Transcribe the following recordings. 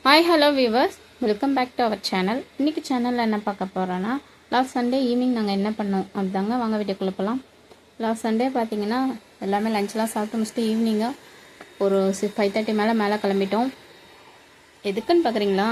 Hi hello viewers, welcome back to our channel. இன்றைக்கி சேனலில் என்ன பார்க்க போகிறோன்னா, லாஸ்ட் சண்டே ஈவினிங் நாங்கள் என்ன பண்ணோம் அப்படிதாங்க. வாங்க வீட்டுக்குள்ளே போகலாம். லாஸ்ட் சண்டே பார்த்தீங்கன்னா எல்லாமே லஞ்செலாம் சாப்பிட்டு முடிச்சுட்டு ஈவினிங்காக ஒரு 5:30 மேலே கிளம்பிட்டோம். எதுக்குன்னு பார்க்குறீங்களா,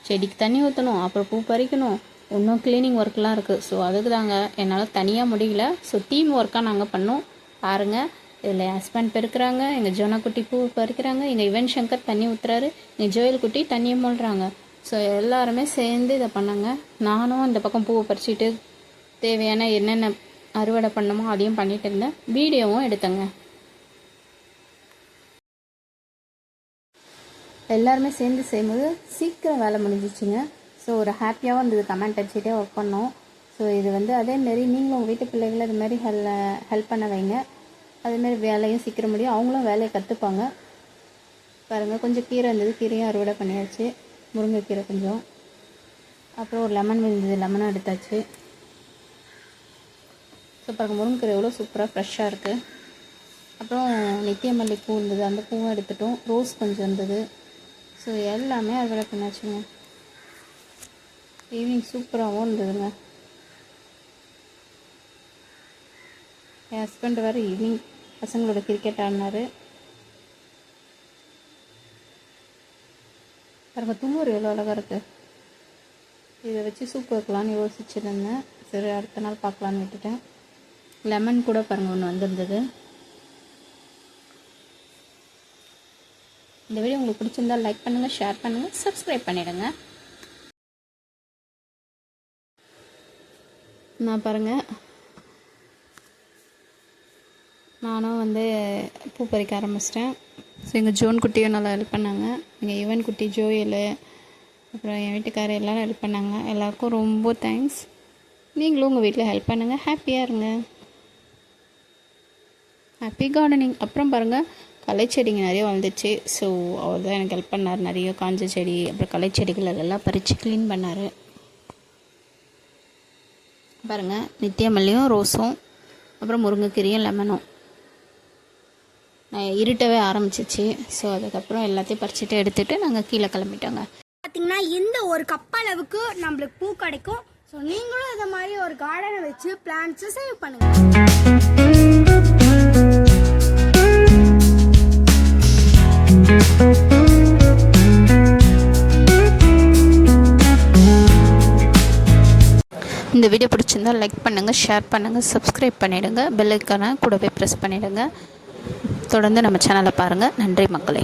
செடிக்கு தண்ணி ஊற்றணும், அப்புறம் பூ பறிக்கணும், இன்னும் க்ளீனிங் ஒர்க்லாம் இருக்குது. ஸோ அதுக்கு தாங்க என்னால் தனியாக முடியல. ஸோ டீம் ஒர்க்காக நாங்கள் பண்ணோம். பாருங்கள், இதில் என் ஹஸ்பண்ட் பெருக்கிறாங்க, எங்கள் ஜோனா குட்டி பூ பறிக்கிறாங்க, எங்கள் யுவன் சங்கர் தண்ணி ஊற்றுறாரு, எங்கள் ஜோயல் குட்டி தண்ணியை மூழ்கிறாங்க. ஸோ எல்லாருமே சேர்ந்து இதை பண்ணாங்க. நானும் இந்த பக்கம் பூவை பறிச்சுட்டு தேவையான என்னென்ன அறுவடை பண்ணமோ அதையும் பண்ணிகிட்டு இருந்தேன். வீடியோவும் எடுத்தேங்க. எல்லாருமே சேர்ந்து செய்யும்போது சீக்கிரம் வேலை முடிஞ்சிச்சுங்க. ஸோ ஒரு ஹாப்பியாகவும் இருந்தது. கமெண்ட் அடிச்சுட்டே ஒர்க் பண்ணோம். ஸோ இது அதேமாரி நீங்களும் உங்கள் வீட்டு பிள்ளைகளை இதுமாரி ஹெல்ப் பண்ண வைங்க. அதேமாரி வேலையும் சீக்கிரம் முடியும், அவங்களும் வேலையை கற்றுப்பாங்க. பாருங்கள், கொஞ்சம் கீரை இருந்தது, கீரையும் அறுவடை பண்ணியாச்சு. முருங்கைக்கீரை கொஞ்சம், அப்புறம் ஒரு லெமன் விழுந்தது, லெமனும் எடுத்தாச்சு. ஸோ பாருங்கள், முருங்கைக்கீரை எவ்வளோ சூப்பராக ஃப்ரெஷ்ஷாக இருக்குது. அப்புறம் நித்தியமல்லி பூ இருந்தது, அந்த பூவும் எடுத்துட்டோம். ரோஸ் கொஞ்சம் இருந்தது. ஸோ எல்லாமே அறுவடை பண்ணியாச்சுங்க. ஈவினிங் சூப்பராகவும் இருந்ததுங்க. என் ஹஸ்பண்ட் வேறு ஈவினிங் பசங்களோட கிரிக்கெட் ஆடினார். பாருங்க, தும்பூர் எவ்வளோ அழகாக இருக்குது. இதை வச்சு சூப் வைக்கலான்னு யோசிச்சுருந்தேன். சரி, அடுத்த நாள் பார்க்கலான்னு விட்டுட்டேன். லெமன் கூட பாருங்கள் ஒன்று வந்திருந்தது. இந்த வீடியோ உங்களுக்கு பிடிச்சிருந்தால் லைக் பண்ணுங்கள், ஷேர் பண்ணுங்கள், சப்ஸ்கிரைப் பண்ணிவிடுங்க. நான் பாருங்கள், நானும் பூ பறிக்க ஆரம்பிச்சிட்டேன். ஸோ எங்கள் ஜோன் குட்டியும் நல்லா ஹெல்ப் பண்ணாங்க. எங்கள் யுவன் குட்டி, ஜோயல், அப்புறம் என் வீட்டுக்காரர் எல்லோரும் ஹெல்ப் பண்ணாங்க. எல்லாருக்கும் ரொம்ப தேங்க்ஸ். நீங்களும் உங்கள் வீட்டில் ஹெல்ப் பண்ணுங்கள், ஹாப்பியாக இருங்க. Happy gardening. அப்புறம் பாருங்கள், களைச்செடிங்க நிறைய வளர்ந்துச்சு. ஸோ அவர் தான் எனக்கு ஹெல்ப் பண்ணார். நிறைய காஞ்ச செடி, அப்புறம் களைச்செடிகள் அதெல்லாம் பறித்து க்ளீன் பண்ணார். பாருங்கள், நித்தியமல்லியும் ரோஸும் அப்புறம் முருங்கைக்கீரையும் லெமனும் இருட்டவே ஆரம்பிச்சிச்சு. ஸோ அதுக்கப்புறம் எல்லாத்தையும் பறிச்சுட்டு எடுத்துகிட்டு நாங்கள் கீழே கிளம்பிட்டோங்க. பார்த்திங்கன்னா இந்த ஒரு கப்பளவுக்கு நம்மளுக்கு பூ கிடைக்கும். ஸோ நீங்களும் இதை மாதிரி ஒரு கார்டனை வச்சு பிளான்ட்ஸை சேவ் பண்ணுங்கள். இந்த வீடியோ பிடிச்சிருந்தால் லைக் பண்ணுங்கள், ஷேர் பண்ணுங்கள், சப்ஸ்கிரைப் பண்ணிவிடுங்க. பெல் ஐக்கானை கூடவே ப்ரெஸ் பண்ணிவிடுங்க. தொடர்ந்து நம்ம சேனலை பாருங்கள். நன்றி மக்களே.